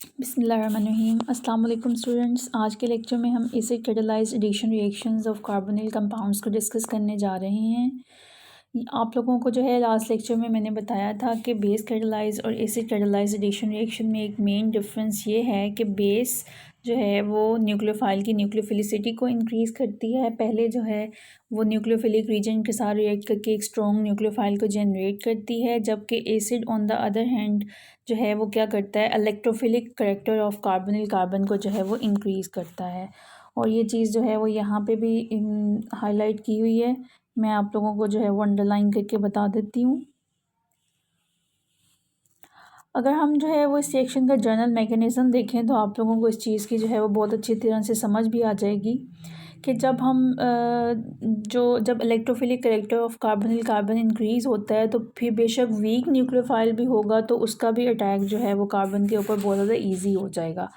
बिस्मिल्लाहिर्रहमानिर्रहीम। अस्सलाम वालेकुम स्टूडेंट्स। आज के लेक्चर में हम acid catalysed addition reactions of carbonyl compounds को डिस्कस करने जा रहे हैं। आप लोगों को जो है लास्ट लेक्चर में मैंने बताया था कि बेस कैटालाइज्ड और एसिड कैटालाइज्ड एडिशन रिएक्शन में एक मेन डिफरेंस ये है कि बेस जो है वो न्यूक्लियोफाइल की न्यूक्लियोफिलिसिटी को इंक्रीज़ करती है। पहले जो है वो न्यूक्लियोफिलिक रीजन के साथ रिएक्ट करके एक स्ट्रॉन्ग न्यूक्लियोफाइल को जनरेट करती है, जबकि acid on the other hand जो है वो क्या करता है, electrophilic character of carbonyl carbon को जो है वो इंक्रीज़ करता है। और ये चीज़ जो है वो यहाँ पे भी हाईलाइट की हुई है। मैं आप लोगों को जो है वो अंडरलाइन करके बता देती हूँ। अगर हम जो है वो इस रिएक्शन का जनरल मैकेनिज़्म देखें तो आप लोगों को इस चीज़ की जो है वो बहुत अच्छी तरह से समझ भी आ जाएगी कि जब हम जब electrophilic character of carbonyl carbon increase होता है तो फिर बेशक वीक न्यूक्लियोफाइल भी होगा तो उसका भी अटैक जो है वो कार्बन के ऊपर बहुत ज़्यादा ईजी हो जाएगा।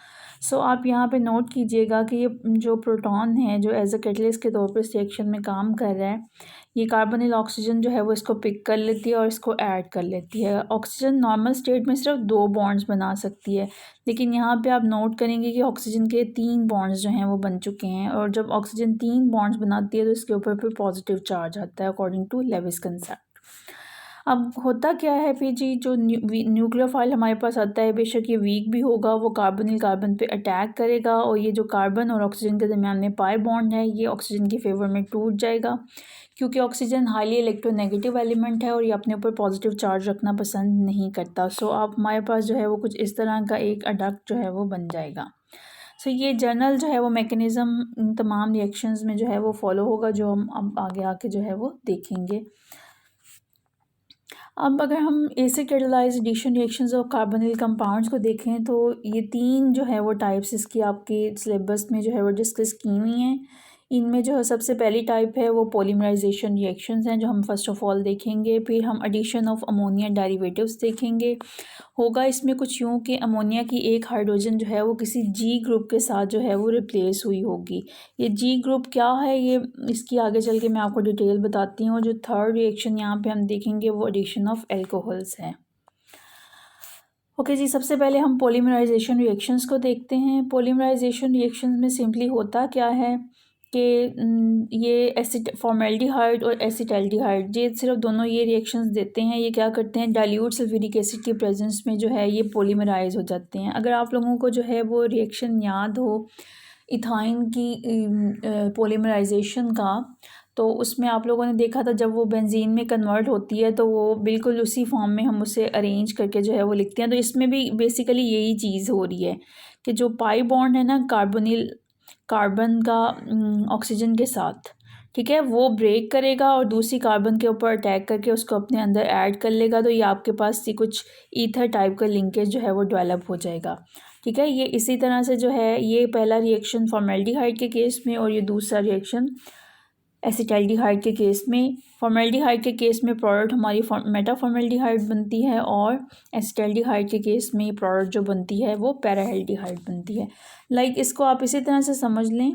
सो आप यहाँ पे नोट कीजिएगा कि ये जो प्रोटॉन है जो एज अ कैटलिस्ट के तौर पर इस रिएक्शन में काम कर रहा है, ये कार्बोनिल ऑक्सीजन जो है वो इसको पिक कर लेती है और इसको ऐड कर लेती है। ऑक्सीजन नॉर्मल स्टेट में सिर्फ 2 बॉन्ड्स बना सकती है, लेकिन यहाँ पे आप नोट करेंगे कि ऑक्सीजन के 3 बॉन्ड्स जो हैं वो बन चुके हैं। और जब ऑक्सीजन 3 बॉन्ड्स बनाती है तो इसके ऊपर फिर पॉजिटिव चार्ज आता है अकॉर्डिंग टू लेविस कंसेप्ट। अब होता क्या है फिर जी, जो न्यूक्लियोफाइल हमारे पास आता है बेशक ये वीक भी होगा, वो कार्बोनिल कार्बन पे अटैक करेगा और ये जो कार्बन और ऑक्सीजन के दरमियान में पाई बॉन्ड है ये ऑक्सीजन की फेवर में टूट जाएगा, क्योंकि ऑक्सीजन हाईली इलेक्ट्रोनेगेटिव एलिमेंट है और ये अपने ऊपर पॉजिटिव चार्ज रखना पसंद नहीं करता। सो आप हमारे पास जो है वो कुछ इस तरह का एक अडक्ट जो है वो बन जाएगा। सो ये जनरल जो है वो मैकेनिज़्म इन तमाम रिएक्शंस में जो है वो फॉलो होगा, जो हम अब आगे आके जो है वो देखेंगे। अब अगर हम acid catalysed addition reactions of carbonyl compounds को देखें तो ये 3 जो है वो टाइप्स इसकी आपके सिलेबस में जो है वो डिस्कस की हुई हैं। इनमें जो है सबसे पहली टाइप है वो पॉलीमराइजेशन रिएक्शंस हैं, जो हम फर्स्ट ऑफ ऑल देखेंगे। फिर हम एडिशन ऑफ अमोनिया डेरिवेटिव्स देखेंगे। होगा इसमें कुछ यूँ कि अमोनिया की एक हाइड्रोजन जो है वो किसी जी ग्रुप के साथ जो है वो रिप्लेस हुई होगी। ये जी ग्रुप क्या है ये इसकी आगे चल के मैं आपको डिटेल बताती हूँ। जो थर्ड रिएक्शन यहाँ पे हम देखेंगे वो एडिशन ऑफ एल्कोहल्स है। ओके जी, सबसे पहले हम पॉलीमराइजेशन रिएक्शंस को देखते हैं। पॉलीमराइजेशन रिएक्शंस में सिंपली होता क्या है कि ये एसिड फॉर्मेल्डिहाइड और एसिटाल्डिहाइड ये सिर्फ दोनों ये रिएक्शंस देते हैं। ये क्या करते हैं, डाइल्यूट सल्फ्यूरिक एसिड की प्रेजेंस में जो है ये पॉलीमराइज हो जाते हैं। अगर आप लोगों को जो है वो रिएक्शन याद हो इथाइन की पॉलीमराइजेशन का, तो उसमें आप लोगों ने देखा था जब वो बेंजीन में कन्वर्ट होती है तो वो बिल्कुल उसी फॉर्म में हम उसे अरेंज करके जो है वो लिखते हैं। तो इसमें भी बेसिकली यही चीज़ हो रही है कि जो पाई बॉन्ड है ना कार्बोनिल कार्बन का ऑक्सीजन के साथ, ठीक है, वो ब्रेक करेगा और दूसरी कार्बन के ऊपर अटैक करके उसको अपने अंदर ऐड कर लेगा। तो ये आपके पास सी कुछ ईथर टाइप का लिंकेज जो है वो डेवलप हो जाएगा। ठीक है, ये इसी तरह से जो है ये पहला रिएक्शन फॉर्मेल्डिहाइड के केस में और ये दूसरा रिएक्शन एसिटाल्डिहाइड के केस में। फॉर्मेल्डिहाइड के केस में प्रोडक्ट हमारी मेटा फॉर्मेल्डिहाइड बनती है और एसिटाल्डिहाइड के केस में प्रोडक्ट जो बनती है वो पैराहेल्डिहाइड बनती है। लाइक इसको आप इसी तरह से समझ लें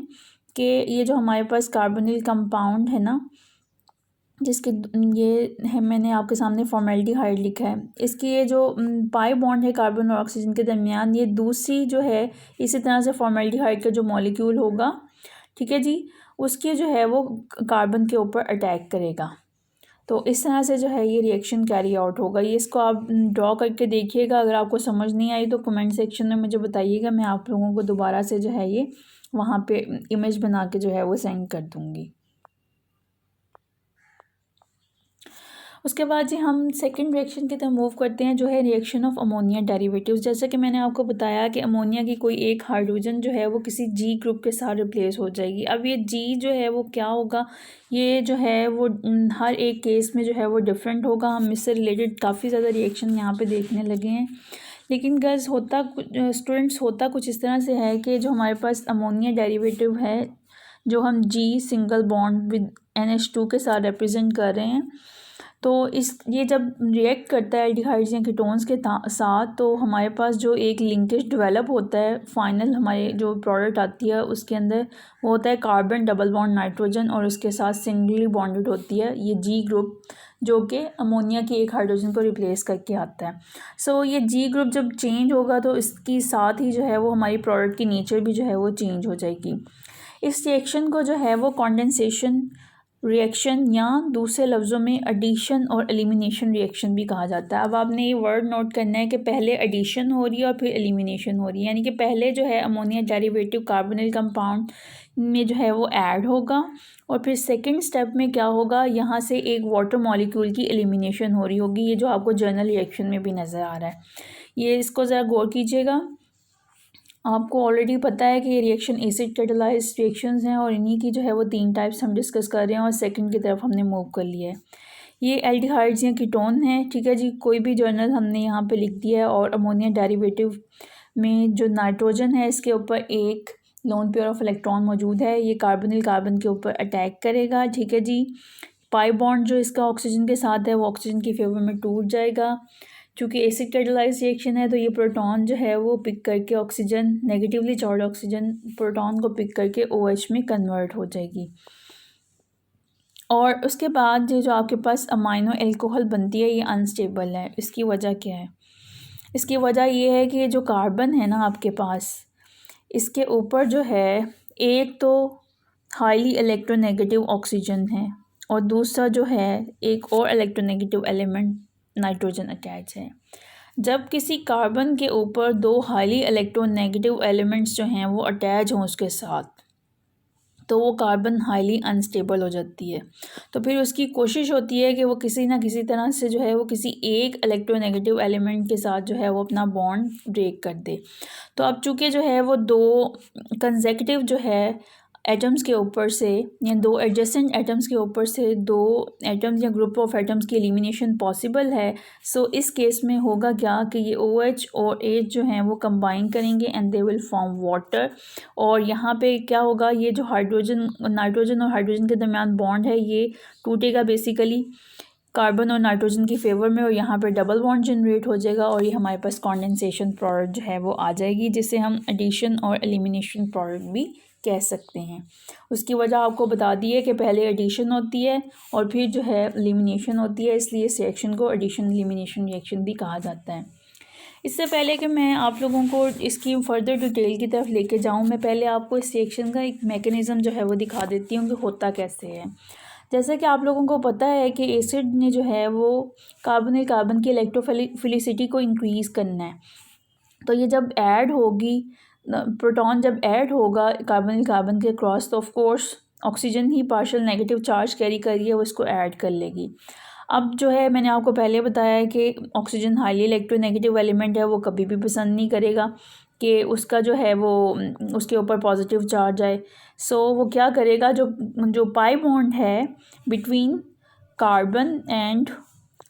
कि ये जो हमारे पास कार्बोनिल कंपाउंड है ना, जिसके ये है मैंने आपके सामने फॉर्मेल्डिहाइड लिखा है, इसकी ये जो पाई बॉन्ड है कार्बन और ऑक्सीजन के दरमियान, ये दूसरी जो है इसी तरह से फॉर्मेल्डिहाइड का जो मॉलिक्यूल होगा, ठीक है जी, उसके जो है वो कार्बन के ऊपर अटैक करेगा। तो इस तरह से जो है ये रिएक्शन कैरी आउट होगा। ये इसको आप ड्रॉ करके देखिएगा। अगर आपको समझ नहीं आई तो कमेंट सेक्शन में मुझे बताइएगा, मैं आप लोगों को दोबारा से जो है ये वहाँ पे इमेज बना के जो है वो सेंड कर दूँगी। उसके बाद जी हम सेकंड रिएक्शन की तरफ मूव करते हैं, जो है रिएक्शन ऑफ अमोनिया डेरिवेटिव्स। जैसा कि मैंने आपको बताया कि अमोनिया की कोई एक हाइड्रोजन जो है वो किसी जी ग्रुप के साथ रिप्लेस हो जाएगी। अब ये जी जो है वो क्या होगा, ये जो है वो हर एक केस में जो है वो डिफरेंट होगा। हम इससे रिलेटेड काफ़ी ज़्यादा रिएक्शन यहाँ पर देखने लगे हैं, लेकिन गर्ल्स होता स्टूडेंट्स होता कुछ इस तरह से है कि जो हमारे पास अमोनिया डेरिवेटिव है, जो हम जी सिंगल बॉन्ड विद NH2 के साथ रिप्रेजेंट कर रहे हैं, तो ये जब रिएक्ट करता है एल्डिहाइड्स या कीटोन्स के साथ, तो हमारे पास जो एक लिंकेज डेवलप होता है, फाइनल हमारे जो प्रोडक्ट आती है उसके अंदर वो होता है कार्बन डबल बॉन्ड नाइट्रोजन और उसके साथ सिंगली बॉन्डेड होती है ये जी ग्रुप, जो कि अमोनिया की एक हाइड्रोजन को रिप्लेस करके आता है। सो ये जी ग्रुप जब चेंज होगा तो इसके साथ ही जो है वो हमारी प्रोडक्ट की नेचर भी जो है वो चेंज हो जाएगी। इस रिएक्शन को जो है वो कंडेंसेशन रिएक्शन या दूसरे लफ्ज़ों में एडिशन और एलिमिनेशन रिएक्शन भी कहा जाता है। अब आपने ये वर्ड नोट करना है कि पहले एडिशन हो रही है और फिर एलिमिनेशन हो रही है, यानी कि पहले जो है अमोनिया डेरिवेटिव कार्बोनिल कंपाउंड में जो है वो ऐड होगा और फिर सेकंड स्टेप में क्या होगा, यहाँ से एक वाटर मॉलिक्यूल की एलिमिनेशन हो रही होगी। ये जो आपको जर्नल रिएक्शन में भी नज़र आ रहा है, ये इसको ज़रा गौर कीजिएगा। आपको ऑलरेडी पता है कि ये रिएक्शन एसिड कैटालाइज्ड रिएक्शंस हैं और इन्हीं की जो है वो 3 टाइप्स हम डिस्कस कर रहे हैं और सेकंड की तरफ हमने मूव कर लिया है। ये एल्डिहाइड्स या कीटोन हैं, ठीक है जी। कोई भी जर्नल हमने यहाँ पे लिख दिया है और अमोनिया डेरिवेटिव में जो नाइट्रोजन है इसके ऊपर एक लोन पेयर ऑफ इलेक्ट्रॉन मौजूद है, ये कार्बोनिल कार्बन के ऊपर अटैक करेगा, ठीक है जी। पाई बॉन्ड जो इसका ऑक्सीजन के साथ है वो ऑक्सीजन की फेवर में टूट जाएगा। चूँकि एसिड कैटालाइज रिएक्शन है तो ये प्रोटॉन जो है वो पिक करके oxygen, negatively charge oxygen proton को पिक करके OH में कन्वर्ट हो जाएगी। और उसके बाद जो आपके पास अमाइनो एल्कोहल बनती है ये अनस्टेबल है। इसकी वजह क्या है? इसकी वजह ये है कि जो कार्बन है ना आपके पास, इसके ऊपर जो है एक तो हाईली इलेक्ट्रोनेगेटिव ऑक्सीजन है और दूसरा जो है एक और इलेक्ट्रोनेगेटिव एलिमेंट नाइट्रोजन अटैच है। जब किसी कार्बन के ऊपर 2 हाईली इलेक्ट्रोनेगेटिव एलिमेंट्स जो हैं वो अटैच हों उसके साथ, तो वो कार्बन हाईली अनस्टेबल हो जाती है। तो फिर उसकी कोशिश होती है कि वो किसी ना किसी तरह से जो है वो किसी एक इलेक्ट्रोनेगेटिव एलिमेंट के साथ जो है वो अपना बॉन्ड ब्रेक कर दे। तो अब चूँकि जो है वो 2 कंसेक्यूटिव जो है एटम्स के ऊपर से या 2 एडजेसेंट एटम्स के ऊपर से 2 एटम्स या ग्रुप ऑफ एटम्स की एलिमिनेशन पॉसिबल है। सो इस केस में होगा क्या कि ये OH और H जो हैं वो कंबाइन करेंगे and they will form water. और यहाँ पे क्या होगा, ये जो हाइड्रोजन नाइट्रोजन और हाइड्रोजन के दरमियान बॉन्ड है ये टूटेगा बेसिकली कार्बन और नाइट्रोजन की फेवर में और यहाँ पर डबल बॉन्ड जनरेट हो जाएगा और ये हमारे पास कॉन्डेंसेशन प्रोडक्ट जो है वो आ जाएगी, जिसे हम एडिशन और एलिमिनेशन प्रोडक्ट भी कह सकते हैं। उसकी वजह आपको बता दी है कि पहले एडिशन होती है और फिर जो है एलिमिनेशन होती है, इसलिए इस रिएक्शन को एडिशन एलिमिनेशन रिएक्शन भी कहा जाता है। इससे पहले कि मैं आप लोगों को इसकी फ़र्दर डिटेल की तरफ लेके जाऊं, मैं पहले आपको इस रिएक्शन का एक मैकेनिज़्म जो है वो दिखा देती हूँ कि होता कैसे है। जैसे कि आप लोगों को पता है कि एसिड ने जो है वो कार्बोनिल कार्बन की इलेक्ट्रोफिलिसिटी को इंक्रीज़ करना है। तो ये जब ऐड होगी, प्रोटॉन जब ऐड होगा कार्बोनिल कार्बन के क्रॉस, तो of course oxygen he partial negative charge carry कर रही है, वो इसको ऐड कर लेगी। अब जो है मैंने आपको पहले बताया है कि ऑक्सीजन हाईली इलेक्ट्रोनेगेटिव एलिमेंट है, वो कभी भी पसंद नहीं करेगा कि उसका जो है वो उसके ऊपर पॉजिटिव चार्ज आए। सो वो क्या करेगा, जो पाई बॉन्ड है बिटवीन कार्बन एंड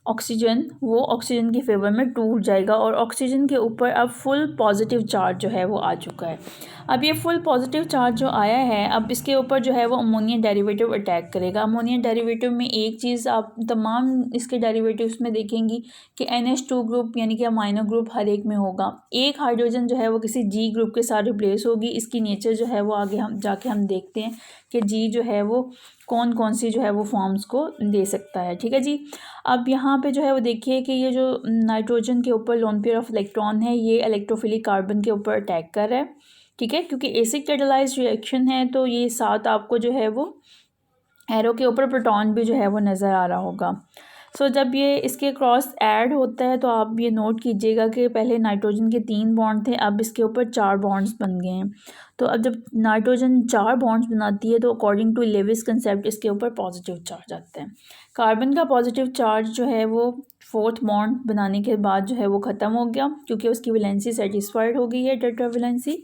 ऑक्सीजन, वो ऑक्सीजन की फेवर में टूट जाएगा और ऑक्सीजन के ऊपर अब फुल पॉजिटिव चार्ज जो है वो आ चुका है। अब ये फुल पॉजिटिव चार्ज जो आया है, अब इसके ऊपर जो है वो अमोनिया डेरिवेटिव अटैक करेगा। अमोनिया डेरिवेटिव में एक चीज़ आप तमाम इसके डेरिवेटिव्स में देखेंगी कि NH2 ग्रुप यानी कि अमाइनो ग्रुप हर एक में होगा। एक हाइड्रोजन जो है वो किसी G ग्रुप के साथ रिप्लेस होगी। इसकी नेचर जो है वो आगे हम जाके हम देखते हैं कि G जो है वो कौन कौन सी जो है वो फॉर्म्स को दे सकता है, ठीक है जी। अब यहाँ पे जो है वो देखिए कि ये जो नाइट्रोजन के ऊपर लोन पेयर ऑफ इलेक्ट्रॉन है ये इलेक्ट्रोफिलिक कार्बन के ऊपर अटैक कर रहा है, ठीक है। क्योंकि एसिड कैटालाइज्ड रिएक्शन है तो ये साथ आपको जो है वो एरो के ऊपर प्रोटॉन भी जो है वो नज़र आ रहा होगा। सो जब ये इसके क्रॉस ऐड होता है तो आप ये नोट कीजिएगा कि पहले नाइट्रोजन के 3 बॉन्ड थे, अब इसके ऊपर 4 बॉन्ड्स बन गए हैं। तो अब जब नाइट्रोजन 4 बॉन्ड्स बनाती है तो अकॉर्डिंग टू लेविस कंसेप्ट इसके ऊपर पॉजिटिव चार्ज आता है। कार्बन का पॉजिटिव चार्ज जो है वो 4th बॉन्ड बनाने के बाद जो है वो ख़त्म हो गया क्योंकि उसकी वैलेंसी सेटिस्फाइड हो गई है, टेट्रा वैलेंसी।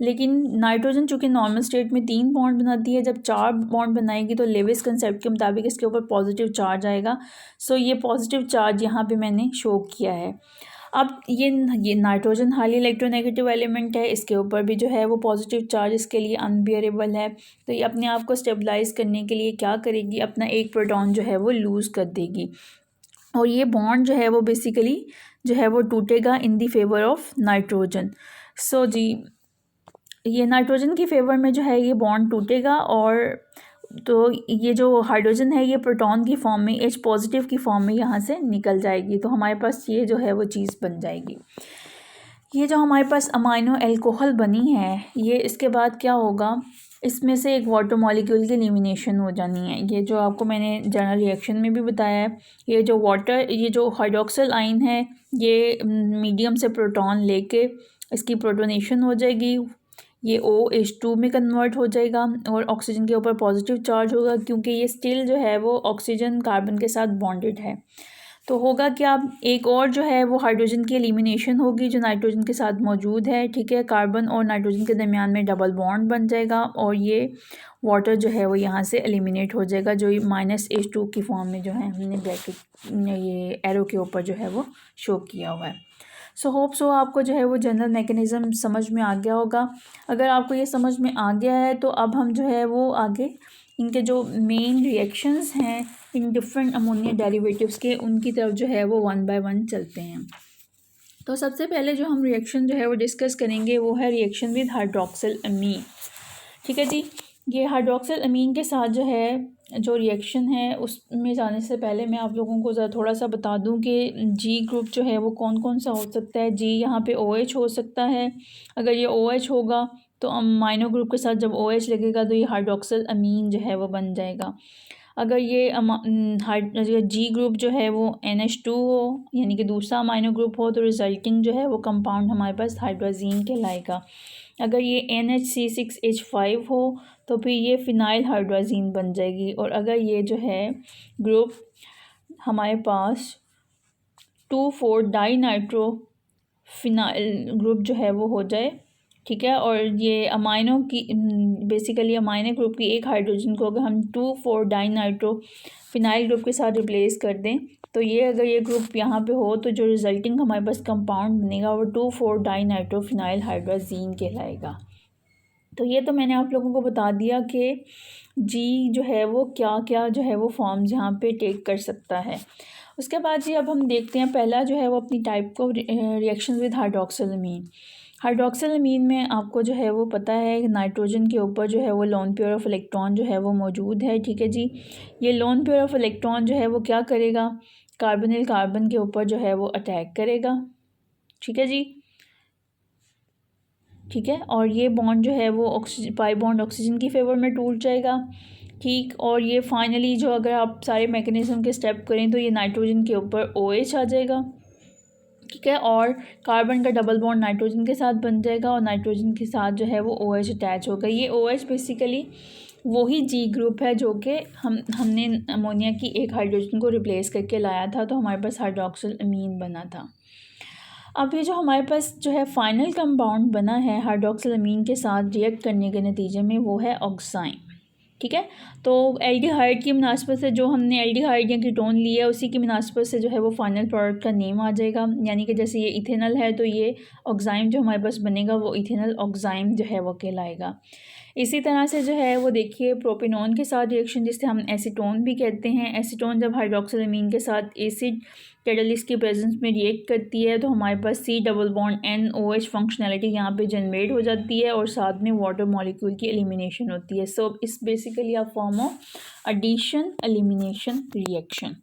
लेकिन नाइट्रोजन चूँकि नॉर्मल स्टेट में 3 बॉन्ड बनाती है, जब 4 बॉन्ड बनाएगी तो लेविस कंसेप्ट के मुताबिक इसके ऊपर पॉजिटिव चार्ज आएगा। सो ये पॉजिटिव चार्ज यहाँ पे मैंने शो किया है। अब ये नाइट्रोजन हाईली इलेक्ट्रोनेगेटिव एलिमेंट है, इसके ऊपर भी जो है वो पॉजिटिव चार्ज इसके लिए अनबियरेबल है। तो ये अपने आप को स्टेबलाइज करने के लिए क्या करेगी, अपना एक प्रोटॉन जो है वो लूज़ कर देगी और ये बॉन्ड जो है वो बेसिकली जो है वो टूटेगा इन दी फेवर ऑफ नाइट्रोजन। सो जी ये नाइट्रोजन की फेवर में जो है ये बॉन्ड टूटेगा और तो ये जो हाइड्रोजन है ये प्रोटॉन की फॉर्म में H पॉजिटिव की फॉर्म में यहाँ से निकल जाएगी, तो हमारे पास ये जो है वो चीज़ बन जाएगी। ये जो हमारे पास अमाइनो एल्कोहल बनी है, ये इसके बाद क्या होगा, इसमें से एक वाटर मॉलिक्यूल की एलिमिनेशन हो जानी है। ये जो आपको मैंने जनरल रिएक्शन में भी बताया है, ये जो हाइड्रोक्सिल आयन है ये मीडियम से प्रोटॉन लेके इसकी प्रोटोनेशन हो जाएगी, ये OH2 में कन्वर्ट हो जाएगा और ऑक्सीजन के ऊपर पॉजिटिव चार्ज होगा, क्योंकि ये स्टिल जो है वो ऑक्सीजन कार्बन के साथ बॉन्डेड है। तो होगा क्या, एक और जो है वो हाइड्रोजन की एलिमिनेशन होगी जो नाइट्रोजन के साथ मौजूद है, ठीक है। कार्बन और नाइट्रोजन के दरमियान में डबल बॉन्ड बन जाएगा और ये वाटर जो है वो यहाँ से एलिमिनेट हो जाएगा, जो -H2 की फॉर्म में जो है हमने ब्रैकेट ये एरो के ऊपर जो है वो शो किया हुआ है। सो होप सो आपको जो है वो जनरल मैकेनिज़्म समझ में आ गया होगा। अगर आपको ये समझ में आ गया है तो अब हम जो है वो आगे इनके जो मेन रिएक्शंस हैं इन डिफरेंट अमोनिया डेरिवेटिव्स के, उनकी तरफ जो है वो 1 बाय 1 चलते हैं। तो सबसे पहले जो हम रिएक्शन जो है वो डिस्कस करेंगे वो है रिएक्शन विद हाइड्रोक्सिल अमीन, ठीक है जी। ये हाइड्रोक्सिल अमीन के साथ जो है जो रिएक्शन है उसमें जाने से पहले मैं आप लोगों को ज़रा थोड़ा सा बता दूं कि जी ग्रुप जो है वो कौन कौन सा हो सकता है। जी यहाँ पे OH हो सकता है, अगर ये OH होगा तो अमाइनो ग्रुप के साथ जब OH लगेगा तो ये हाइड्रोक्सिल अमीन जो है वो बन जाएगा। अगर ये जी ग्रुप जो है वो NH2 हो यानी कि दूसरा अमाइनो ग्रुप हो तो रिजल्टिंग जो है वो कंपाउंड हमारे पास हाइड्रोजीन कहलाएगा। अगर ये NH6H5 हो तो फिर ये फिनाइल हाइड्रोजीन बन जाएगी। और अगर ये जो है ग्रुप हमारे पास 2,4 डाई नाइट्रो फिनाइल ग्रुप जो है वो हो जाए, ठीक है। और ये अमाइनो की बेसिकली अमाइनो ग्रुप की एक हाइड्रोजन को अगर हम 2,4 डाई नाइट्रो फिनाइल ग्रुप के साथ रिप्लेस कर दें तो ये अगर ये ग्रुप यहाँ पे हो तो जो रिजल्टिंग हमारे पास कंपाउंड बनेगा वो 2,4 डाई नाइट्रो फिनाइल हाइड्रोजीन कहलाएगा। तो ये तो मैंने आप लोगों को बता दिया कि जी जो है वो क्या क्या जो है वो फॉर्म्स यहाँ पे टेक कर सकता है। उसके बाद जी अब हम देखते हैं पहला जो है वो अपनी टाइप को reaction with hydroxyl amine. Hydroxyl amine में आपको जो है वो पता है नाइट्रोजन के ऊपर जो है वो लोन पेयर ऑफ इलेक्ट्रॉन जो है वो मौजूद है, ठीक है जी। ये लोन पेयर ऑफ इलेक्ट्रॉन जो है वो क्या करेगा, कार्बोनिल कार्बन के ऊपर जो है वो अटैक करेगा, ठीक है जी, ठीक है। और ये बॉन्ड जो है वो ऑक्सीजन पाई बॉन्ड ऑक्सीजन की फेवर में टूट जाएगा, ठीक। और ये फाइनली जो अगर आप सारे मैकेनिज्म के स्टेप करें तो ये नाइट्रोजन के ऊपर OH आ जाएगा, ठीक है। और कार्बन का डबल बॉन्ड नाइट्रोजन के साथ बन जाएगा और नाइट्रोजन के साथ जो है वो OH अटैच होगा। ये OH बेसिकली वही जी ग्रुप है जो कि हमने अमोनिया की एक हाइड्रोजन को रिप्लेस करके लाया था, तो हमारे पास हाइड्रोक्सिल अमीन बना था। अब ये जो हमारे पास जो है फाइनल कंपाउंड बना है हाइड्रोक्सिल अमीन के साथ रिएक्ट करने के नतीजे में वो है ऑक्साइन, ठीक है। तो एल्डिहाइड की मुनासबत से जो हमने एल्डिहाइड या कीटोन लिया है उसी की मुनासबत से जो है वो फाइनल प्रोडक्ट का नेम आ जाएगा, यानी कि जैसे ये इथेनल है तो ये ऑक्साइम जो हमारे पास बनेगा वो इथेनल ऑक्साइम जो है वो कहलाएगा। इसी तरह से जो है वो देखिए प्रोपेनॉन के साथ रिएक्शन जिसे हम एसीटोन भी कहते हैं, एसीटोन जब हाइड्रोक्सिल अमीन के साथ एसिड कैटलिस्ट की प्रेजेंस में रिएक्ट करती है तो हमारे पास C double bond NOH functionality यहाँ पे जनरेट हो जाती है और साथ में वाटर मॉलिक्यूल की एलिमिनेशन होती है। सो इस basically a form of addition elimination reaction.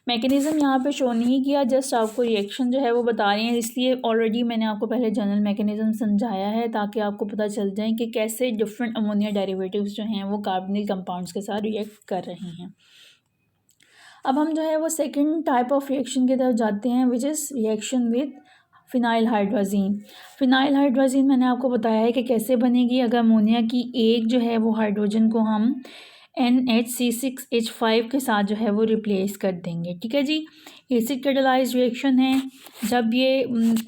Mechanism यहाँ पे शो नहीं किया, जस्ट आपको रिएक्शन जो है वो बता रहे हैं, इसलिए ऑलरेडी मैंने आपको पहले जनरल मैकेनिज्म समझाया है ताकि आपको पता चल जाए कि कैसे डिफरेंट अमोनिया डेरिवेटिव्स जो हैं वो कार्बनिक कंपाउंड्स के साथ रिएक्ट कर रहे हैं। अब हम जो है वो सेकंड टाइप ऑफ रिएक्शन की तरफ जाते हैं which is reaction with phenyl hydrazine. Phenyl hydrazine मैंने आपको बताया है कि कैसे बनेगी। अगर अमोनिया की एक जो है वो हाइड्रोजन को हम NHC6H5 के साथ जो है वो रिप्लेस कर देंगे, ठीक है जी। एसिड कैटालाइज्ड रिएक्शन है, जब ये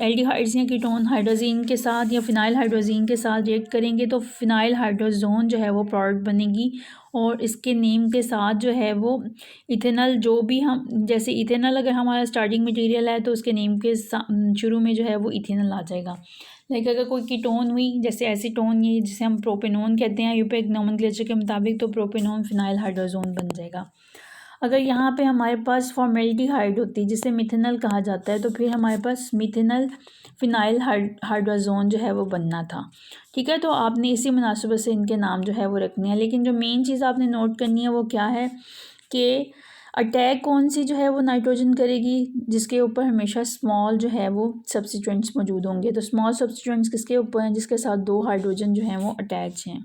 एल्डिहाइड्स या कीटोन हाइड्रोजीन के साथ या फिनाइल हाइड्रोजीन के साथ रिएक्ट करेंगे तो फिनाइल हाइड्रोजोन जो है वो प्रोडक्ट बनेगी और इसके नेम के साथ जो है वो इथेनल, जो भी हम जैसे इथेनल अगर हमारा स्टार्टिंग मटेरियल है तो उसके नेम के शुरू में जो है वो इथेनल आ जाएगा। लाइक अगर कोई कीटोन हुई जैसे एसीटोन, ये जिसे हम प्रोपेनोन कहते हैं यूपैक नोमेनक्लेचर के मुताबिक, तो प्रोपेनोन फिनाइल हाइड्रोजोन बन जाएगा। अगर यहाँ पे हमारे पास फॉर्मेल्डिहाइड होती जिसे मिथेनल कहा जाता है, तो फिर हमारे पास मिथेनल फिनाइल हाइड्राजोन जो है वो बनना था। ठीक है, तो आपने इसी मुनासिबत से इनके नाम जो है वो रखने हैं। लेकिन जो मेन चीज़ आपने नोट करनी है वो क्या है कि अटैक कौन सी जो है वो नाइट्रोजन करेगी, जिसके ऊपर हमेशा स्मॉल जो है वो सब्स्टिट्यूएंट्स मौजूद होंगे। तो स्मॉल सब्स्टिट्यूएंट्स किसके ऊपर हैं? जिसके साथ 2 हाइड्रोजन जो हैं वो अटैच हैं।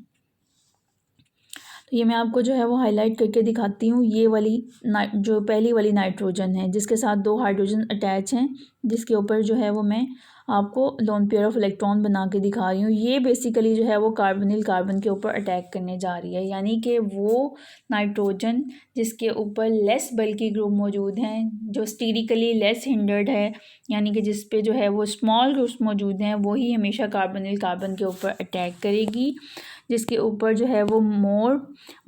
तो ये मैं आपको जो है वो हाईलाइट करके दिखाती हूँ। ये वाली जो पहली वाली नाइट्रोजन है जिसके साथ 2 हाइड्रोजन अटैच हैं, जिसके ऊपर जो है वो मैं आपको लोन पेयर ऑफ इलेक्ट्रॉन बना के दिखा रही हूँ। ये बेसिकली जो है वो कार्बोनिल कार्बन के ऊपर अटैक करने जा रही है, यानी कि वो नाइट्रोजन जिसके ऊपर लेस बल्की ग्रुप मौजूद हैं, जो स्टीरिकली लेस हिंडर्ड है, यानी कि जिस पे जो है वो स्मॉल ग्रुप्स मौजूद हैं, वही हमेशा कार्बोनिल कार्बन के ऊपर अटैक करेगी। जिसके ऊपर जो है वो मोर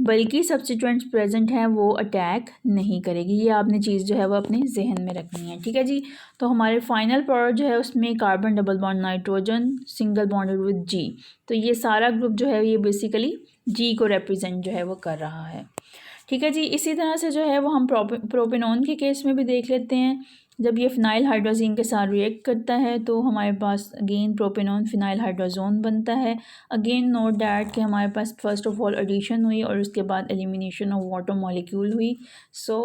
बल्कि सब्स्टिट्यूएंट्स प्रेजेंट हैं वो अटैक नहीं करेगी। ये आपने चीज़ जो है वो अपने जहन में रखनी है। ठीक है जी। तो हमारे फाइनल प्रोडक्ट जो है उसमें carbon double bond nitrogen single bonded with G. तो ये सारा ग्रुप जो है ये बेसिकली जी को रिप्रेजेंट जो है वो कर रहा है। ठीक है जी। इसी तरह से जो है वो हम प्रोपेनॉन के केस में भी देख लेते हैं। जब ये फिनाइल हाइड्रोजीन के साथ रिएक्ट करता है तो हमारे पास अगेन प्रोपेनॉन फिनाइल हाइड्रोजोन बनता है। अगेन नोट दैट कि हमारे पास फर्स्ट ऑफ ऑल एडिशन हुई और उसके बाद एलिमिनेशन ऑफ वाटर मॉलिक्यूल हुई। सो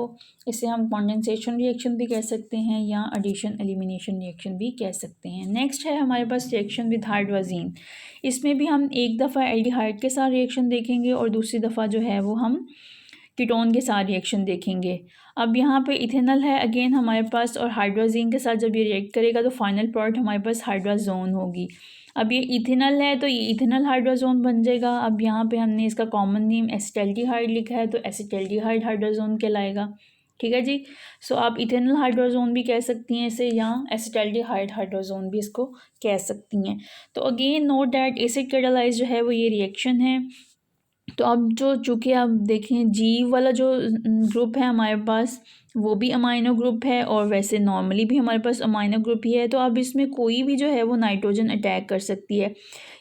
इसे हम कंडेंसेशन रिएक्शन भी कह सकते हैं या एडिशन एलिमिनेशन रिएक्शन भी कह सकते हैं। नेक्स्ट है हमारे पास रिएक्शन विद हाइड्रोजीन। इसमें भी हम एक दफ़ा एल्डिहाइड के साथ रिएक्शन देखेंगे और दूसरी दफ़ा जो है वो हम कीटोन के साथ रिएक्शन देखेंगे। अब यहाँ पे इथेनल है अगेन हमारे पास, और हाइड्रोजीन के साथ जब ये रिएक्ट करेगा तो फाइनल प्रोडक्ट हमारे पास हाइड्राजोन होगी। अब ये इथेनल है तो ये इथेनल हाइड्राजोन बन जाएगा। अब यहाँ पे हमने इसका कॉमन नेम एसिटल्डिहाइड लिखा है तो एसिटल्डिहाइड हाइड्राजोन कहलाएगा। ठीक है जी। सो आप इथेनल हाइड्रोजोन भी कह सकती हैं इसे, या एसिटल्डिहाइड हाइड्रोजोन भी इसको कह सकती हैं। तो again note that acid catalyse जो है वो ये रिएक्शन है। तो अब जो चूँकि आप देखें जी वाला जो ग्रुप है हमारे पास वो भी अमाइनो ग्रुप है और वैसे नॉर्मली भी हमारे पास अमाइनो ग्रुप ही है। तो अब इसमें कोई भी जो है वो नाइट्रोजन अटैक कर सकती है,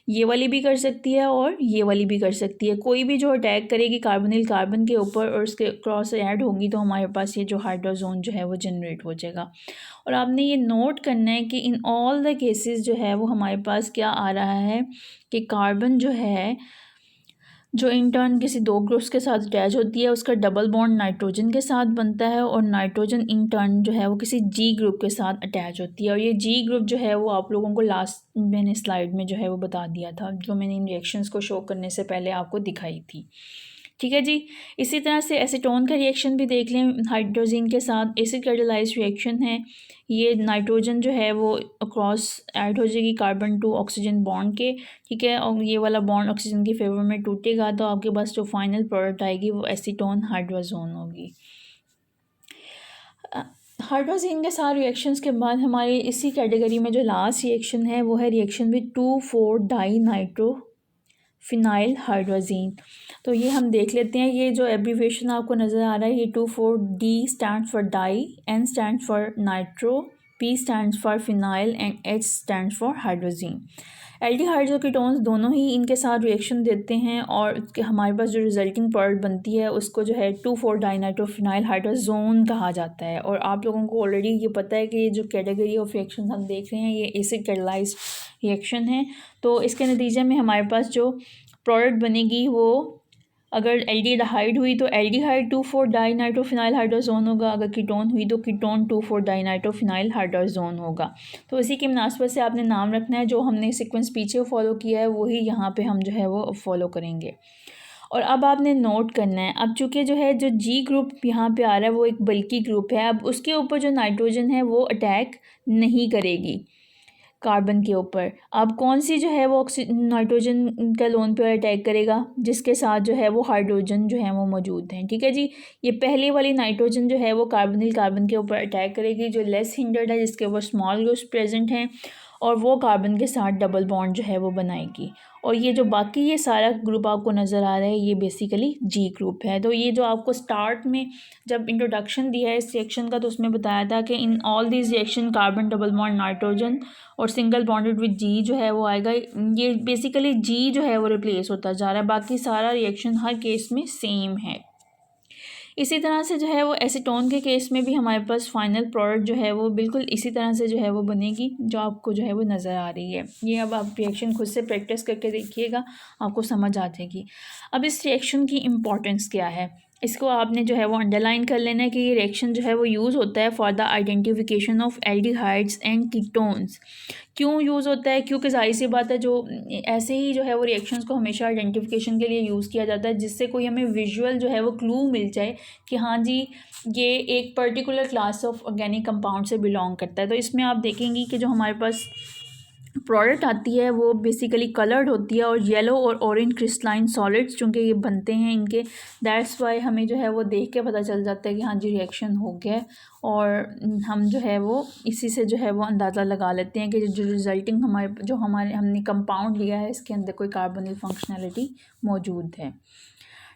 ये वाली भी कर सकती है और ये वाली भी कर सकती है। कोई भी जो अटैक करेगी कार्बोनिल कार्बन के ऊपर और उसके क्रॉस ऐड होंगी तो हमारे पास ये जो हाइड्रोजोन जो है वो जनरेट हो जाएगा। और आपने ये नोट करना है कि इन ऑल द केसेस जो है वो हमारे पास क्या आ रहा है कि कार्बन जो है जो इन टर्न किसी 2 ग्रुप्स के साथ अटैच होती है उसका डबल बॉन्ड नाइट्रोजन के साथ बनता है, और नाइट्रोजन इन टर्न जो है वो किसी जी ग्रुप के साथ अटैच होती है। और ये जी ग्रुप जो है वो आप लोगों को लास्ट मैंने स्लाइड में जो है वो बता दिया था, जो मैंने इन रिएक्शंस को शो करने से पहले आपको दिखाई थी। ठीक है जी। इसी तरह से एसीटोन का रिएक्शन भी देख लें हाइड्रोजीन के साथ। एसिड कैटालाइज रिएक्शन है, ये नाइट्रोजन जो है वो अक्रॉस ऐड हो जाएगी कार्बन टू ऑक्सीजन बॉन्ड के। ठीक है, और ये वाला बॉन्ड ऑक्सीजन के फेवर में टूटेगा तो आपके पास जो फाइनल प्रोडक्ट आएगी वो एसीटोन हाइड्रोजोन होगी। हाइड्रोजीन के साथ रिएक्शंस के बाद हमारे इसी कैटेगरी में जो लास्ट रिएक्शन है वो है रिएक्शन विद 2,4-डाई नाइट्रो फिनाइल हाइड्रोजीन। तो ये हम देख लेते हैं। ये जो एब्रीवेशन आपको नज़र आ रहा है ये 2,4-D stand for di, N stand for nitro, P stand for phenyl and H stand for hydrogen. Aldehydes और कीटोन्स दोनों ही इनके साथ रिएक्शन देते हैं और हमारे पास जो रिजल्टिंग प्रोडक्ट बनती है उसको जो है 2,4-डाइनाइट्रोफिनाइल हाइड्रोजोन कहा जाता है। और आप लोगों को ऑलरेडी ये पता है कि ये जो कैटेगरी ऑफ रिएक्शन हम देख रहे हैं ये एसिड कैटालाइज्ड रिएक्शन है। तो इसके नतीजे में हमारे पास जो प्रोडक्ट बनेगी वो अगर एल्डिहाइड हुई तो एल्डिहाइड 2,4-डाइनाइट्रोफिनाइल हाइड्रोजोन होगा, अगर कीटोन हुई तो कीटोन 2,4-डाइनाइट्रोफिनाइल हाइड्रोजोन होगा। तो इसी की मुनासबत से आपने नाम रखना है, जो हमने सीक्वेंस पीछे फॉलो किया है वही यहाँ पे हम जो है वो फॉलो करेंगे। और अब आपने नोट करना है, अब चूँकि जो है जो जी ग्रुप यहाँ पे आ रहा है वो एक बल्की ग्रुप है, अब उसके ऊपर जो नाइट्रोजन है वो अटैक नहीं करेगी कार्बन के ऊपर। अब कौन सी जो है वो नाइट्रोजन का लोन पेयर अटैक करेगा जिसके साथ जो है वो हाइड्रोजन जो है वो मौजूद हैं। ठीक है जी। ये पहली वाली नाइट्रोजन जो है वो कार्बोनिल कार्बन के ऊपर अटैक करेगी जो लेस हिंडर्ड है, जिसके ऊपर स्मॉल ग्रुप्स प्रेजेंट हैं, और वो कार्बन के साथ डबल बॉन्ड जो है वो बनाएगी। और ये जो बाकी ये सारा ग्रुप आपको नज़र आ रहा है ये बेसिकली जी ग्रुप है। तो ये जो आपको स्टार्ट में जब इंट्रोडक्शन दिया है इस रिएक्शन का तो उसमें बताया था कि in all this reaction carbon double bond nitrogen और सिंगल बॉन्डेड विद जी जो है वो आएगा। ये बेसिकली जी जो है वो रिप्लेस होता जा रहा है, बाकी सारा रिएक्शन हर केस में सेम है। इसी तरह से जो है वो एसीटोन के केस में भी हमारे पास फाइनल प्रोडक्ट जो है वो बिल्कुल इसी तरह से जो है वो बनेगी जो आपको जो है वो नज़र आ रही है। ये अब आप रिएक्शन खुद से प्रैक्टिस करके देखिएगा, आपको समझ आ जाएगी। अब इस रिएक्शन की इम्पॉर्टेंस क्या है, इसको आपने जो है वो अंडरलाइन कर लेना है कि ये रिएक्शन जो है वो यूज़ होता है for the identification of aldehydes and ketones. क्यों यूज़ होता है, क्योंकि जाहिर सी बात है जो ऐसे ही जो है वो रिएक्शंस को हमेशा आइडेंटिफिकेशन के लिए यूज़ किया जाता है, जिससे कोई हमें विजुअल जो है वो क्लू मिल जाए कि हाँ जी ये एक particular class of organic compound से बिलोंग करता है। तो इसमें आप देखेंगी कि जो हमारे पास प्रोडक्ट आती है वो बेसिकली कलर्ड होती है और येलो और ऑरेंज क्रिस्टलाइन सॉलिड्स चूँकि ये बनते हैं इनके, दैट्स वाई हमें जो है वो देख के पता चल जाता है कि हाँ जी रिएक्शन हो गया है, और हम जो है वो इसी से जो है वो अंदाज़ा लगा लेते हैं कि जो रिज़ल्टिंग हमारे हमने कंपाउंड लिया है इसके अंदर कोई कार्बोनिल फंक्शनैलिटी मौजूद है।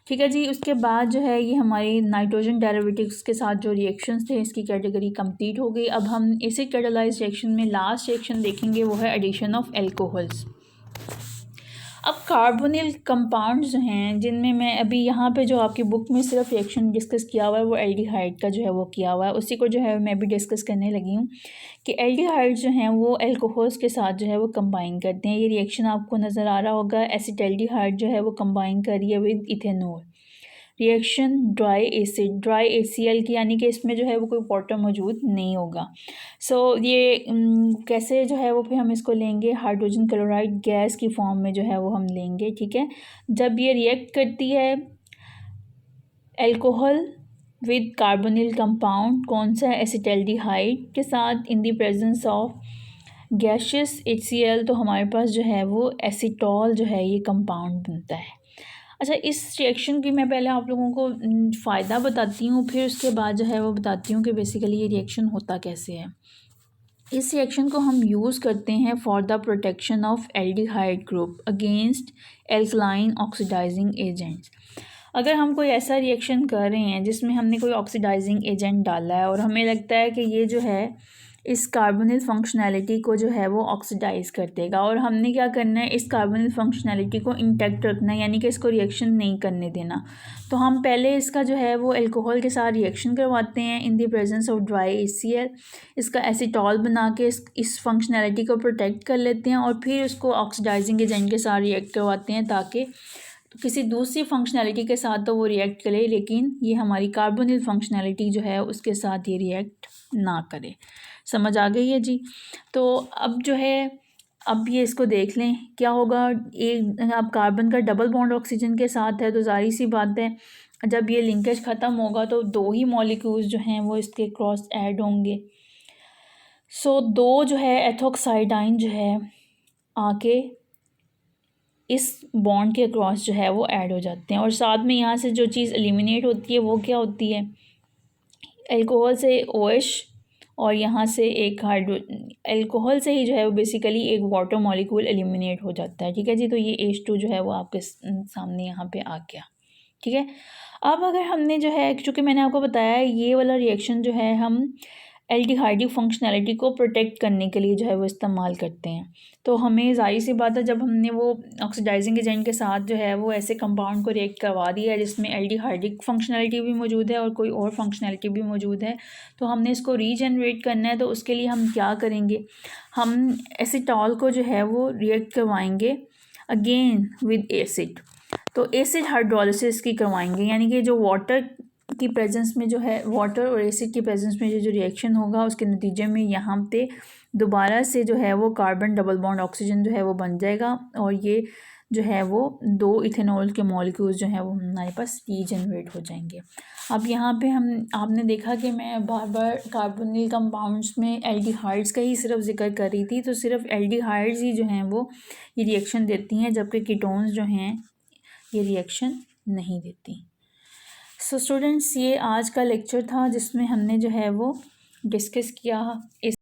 ठीक है जी। उसके बाद जो है ये हमारी नाइट्रोजन डेरिवेटिव्स के साथ जो रिएक्शंस थे इसकी कैटेगरी कंप्लीट हो गई। अब हम एसिड कैटालाइज्ड रिएक्शन में लास्ट रिएक्शन देखेंगे, वो है एडिशन ऑफ एल्कोहल्स। अब कार्बोनिल कंपाउंड्स जो हैं जिनमें मैं अभी यहाँ पे जो आपकी बुक में सिर्फ रिएक्शन डिस्कस किया हुआ है वो एल्डिहाइड का जो है वो किया हुआ है, उसी को जो है मैं भी डिस्कस करने लगी हूँ कि एल्डिहाइड जो हैं वो एल्कोहल्स के साथ जो है वो कंबाइन करते हैं। ये रिएक्शन आपको नज़र आ रहा होगा, एसिटाल्डिहाइड जो है वो कंबाइन कर रही है with ethanol. Reaction dry acid, dry HCl की, यानी कि इसमें जो है वो कोई वाटर मौजूद नहीं होगा। ये कैसे जो है वो फिर हम इसको लेंगे हाइड्रोजन क्लोराइड गैस की फॉर्म में जो है वो हम लेंगे। ठीक है, जब ये रिएक्ट करती है एल्कोहल विद कार्बोनिल कंपाउंड, कौन सा, एसिटाल्डिहाइड के साथ, in the presence of gaseous HCl, तो हमारे पास जो है वो एसीटॉल जो है ये कंपाउंड बनता है। अच्छा, इस रिएक्शन की मैं पहले आप लोगों को फ़ायदा बताती हूँ, फिर उसके बाद जो है वो बताती हूँ कि बेसिकली ये रिएक्शन होता कैसे है। इस रिएक्शन को हम यूज़ करते हैं for the protection of aldehyde group against alkaline oxidising agents. अगर हम कोई ऐसा रिएक्शन कर रहे हैं जिसमें हमने कोई ऑक्सीडाइजिंग एजेंट डाला है और हमें लगता है कि ये जो है इस कार्बोनिल फंक्शनैलिटी को जो है वो ऑक्सीडाइज़ कर देगा, और हमने क्या करना है, इस कार्बोनिल फंक्शनैलिटी को इंटैक्ट रखना है, यानी कि इसको रिएक्शन नहीं करने देना। तो हम पहले इसका जो है वो एल्कोहल के साथ रिएक्शन करवाते हैं in the presence of dry HCl, इसका एसीटॉल बना के इस फंक्शनैलिटी को प्रोटेक्ट कर लेते हैं, और फिर उसको ऑक्सीडाइजिंग एजेंट के साथ रिएक्ट करवाते हैं ताकि किसी दूसरी फंक्शनैलिटी के साथ तो वो रिएक्ट करे, लेकिन ये हमारी कार्बोनिल फंक्शनैलिटी जो है उसके साथ ये रिएक्ट ना करे। समझ आ गई है जी। तो अब जो है, अब ये इसको देख लें क्या होगा। एक अब कार्बन का डबल बॉन्ड ऑक्सीजन के साथ है, तो जाहिर सी बात है जब ये लिंकेज ख़त्म होगा तो दो ही मॉलिक्यूल्स जो हैं वो इसके क्रॉस ऐड होंगे। दो जो है एथोक्साइडाइन जो है आके इस बॉन्ड के क्रॉस जो है वो ऐड हो जाते हैं, और साथ में यहाँ से जो चीज़ एलिमिनेट होती है वो क्या होती है, एल्कोहल से OH, और यहाँ से एक एल्कोहल से ही जो है वो बेसिकली एक वाटर मॉलिक्यूल एलिमिनेट हो जाता है। ठीक है जी, तो ये H2 जो है वो आपके सामने यहाँ पे आ गया। ठीक है, अब अगर हमने जो है, चूँकि मैंने आपको बताया ये वाला रिएक्शन जो है हम एल्डिहाइड फंक्शनैलिटी को प्रोटेक्ट करने के लिए जो है वो इस्तेमाल करते हैं, तो हमें जाहिर सी बात है जब हमने वो ऑक्सीडाइजिंग एजेंट के साथ जो है वो ऐसे कंपाउंड को रिएक्ट करवा दिया है जिसमें एल्डिहाइडिक फंक्शनैलिटी भी मौजूद है और कोई और फंक्शनैलिटी भी मौजूद है, तो हमने इसको रीजनरेट करना है। तो उसके लिए हम क्या करेंगे, हम एसीटॉल को जो है वो रिएक्ट करवाएंगे अगेन विद एसिड। तो एसिड हाइड्रोलिसिस की करवाएंगे, यानी कि जो वाटर की प्रेजेंस में जो है, वाटर और एसिड की प्रेजेंस में जो रिएक्शन होगा उसके नतीजे में यहाँ पे दोबारा से जो है वो कार्बन डबल बॉन्ड ऑक्सीजन जो है वो बन जाएगा, और ये जो है वो दो इथेनॉल के मॉलिक्यूल्स जो है वो हमारे पास रीजनरेट हो जाएंगे। अब यहाँ पे आपने देखा कि मैं बार बार कार्बोनिल कंपाउंड्स में एल्डिहाइड्स का ही सिर्फ जिक्र कर रही थी, तो सिर्फ एल्डिहाइड्स ही जो हैं वो ये रिएक्शन देती हैं, जबकि कीटोन्स जो हैं ये रिएक्शन नहीं देती। स्टूडेंट्स, ये आज का लेक्चर था जिसमें हमने जो है वो डिस्कस किया इस